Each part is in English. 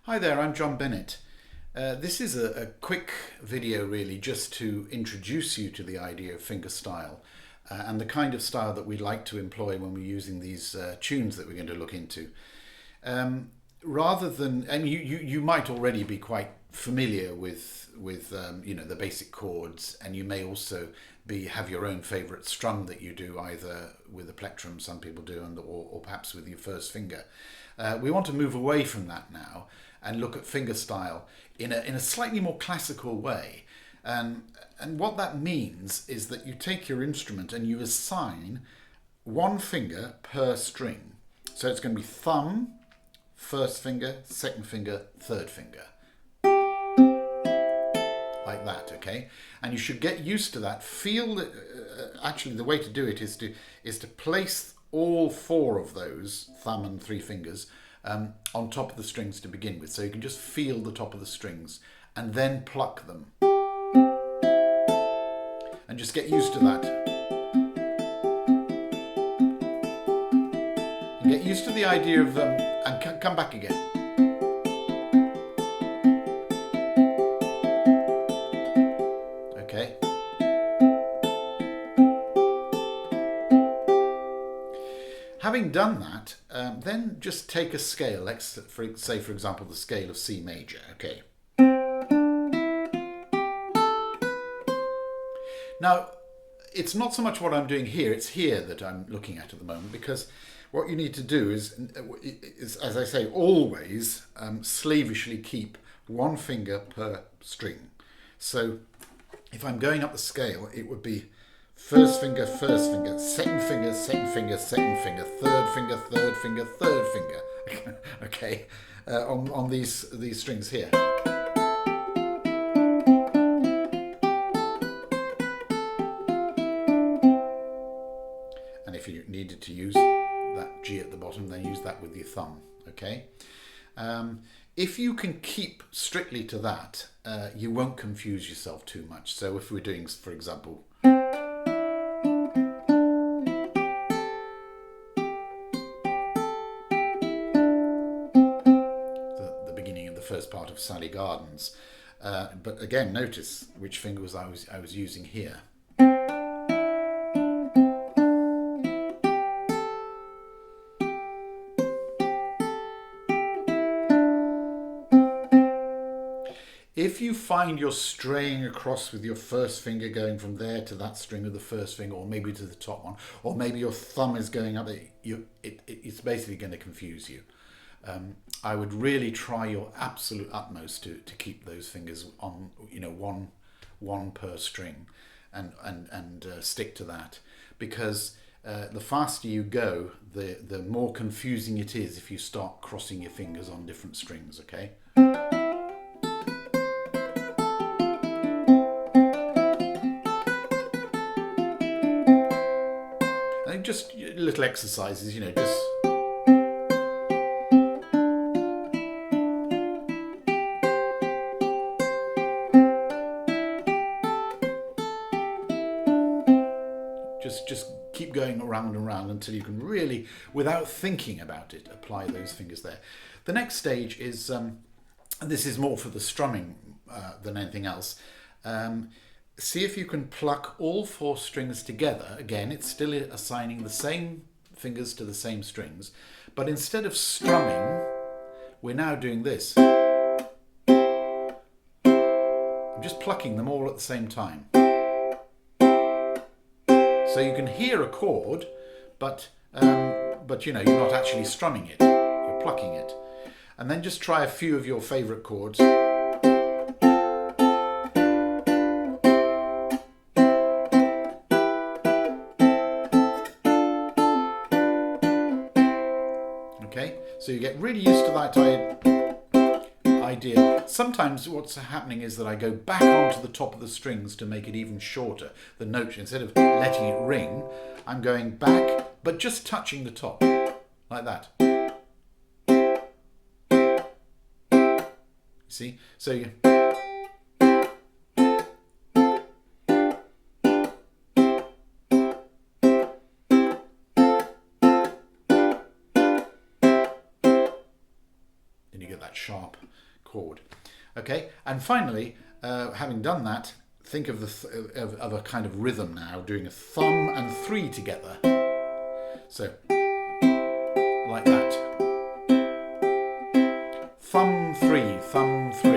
Hi there, I'm John Bennett. This is a quick video really just to introduce you to the idea of fingerstyle and the kind of style that we like to employ when we're using these tunes that we're going to look into. Rather than, and you might already be quite familiar with the basic chords, and you may also have your own favourite strum that you do either with a plectrum, some people do, or perhaps with your first finger. We want to move away from that now and look at fingerstyle in a slightly more classical way. And what that means is that you take your instrument and you assign one finger per string. So it's going to be thumb, first finger, second finger, third finger. Like that, okay? And you should get used to that. Feel that, actually the way to do it is to place all four of those, thumb and three fingers, on top of the strings to begin with. So you can just feel the top of the strings and then pluck them. And just get used to that. And get used to the idea of, and come back again. Okay. Having done that, then just take a scale. Let's say, for example, the scale of C major. Okay. Now, it's not so much what I'm doing here, it's here that I'm looking at the moment, because what you need to do is as I say, always slavishly keep one finger per string. So if I'm going up the scale, it would be first finger, second finger, second finger, second finger, third finger, third finger, third finger. Okay, on these strings here. And if you needed to use that G at the bottom, then use that with your thumb. Okay. If you can keep strictly to that, you won't confuse yourself too much. So if we're doing, for example, the beginning of the first part of Sally Gardens, but again, notice which finger I was using here. If you find you're straying across with your first finger going from there to that string of the first finger, or maybe to the top one, or maybe your thumb is going up, it's basically going to confuse you. I would really try your absolute utmost to keep those fingers on, one per string, and stick to that, because the faster you go, the more confusing it is if you start crossing your fingers on different strings. Okay. Just little exercises, just keep going around and around until you can really, without thinking about it, apply those fingers there. The next stage is, and this is more for the strumming than anything else. See if you can pluck all four strings together. Again, it's still assigning the same fingers to the same strings, but instead of strumming, we're now doing this. I'm just plucking them all at the same time. So you can hear a chord, but you're not actually strumming it, you're plucking it. And then just try a few of your favourite chords. Okay, so you get really used to that idea. Sometimes what's happening is that I go back onto the top of the strings to make it even shorter. The note, instead of letting it ring, I'm going back, but just touching the top, like that. See? So you... sharp chord. Okay, and finally, having done that, think of of a kind of rhythm now, doing a thumb and 3 together. So, like that. Thumb 3, thumb 3.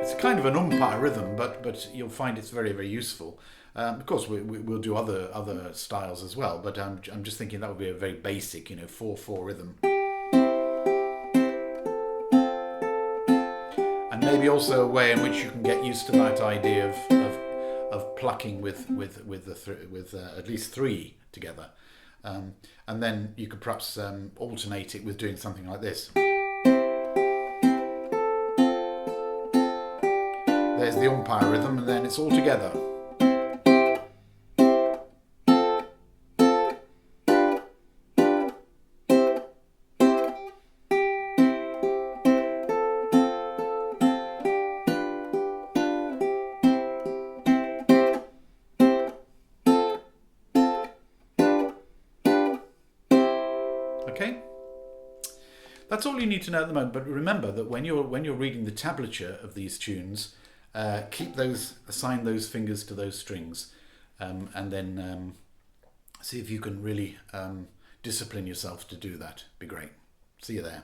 It's kind of an umpire rhythm, but you'll find it's very, very useful. Of course, we'll do other styles as well, but I'm just thinking that would be a very basic, 4/4 rhythm. And maybe also a way in which you can get used to that idea of plucking with at least 3 together, and then you could perhaps alternate it with doing something like this. There's the umpire rhythm, and then it's all together. Okay, that's all you need to know at the moment. But remember that when you're reading the tablature of these tunes, assign those fingers to those strings, and then see if you can really discipline yourself to do that. Be great. See you there.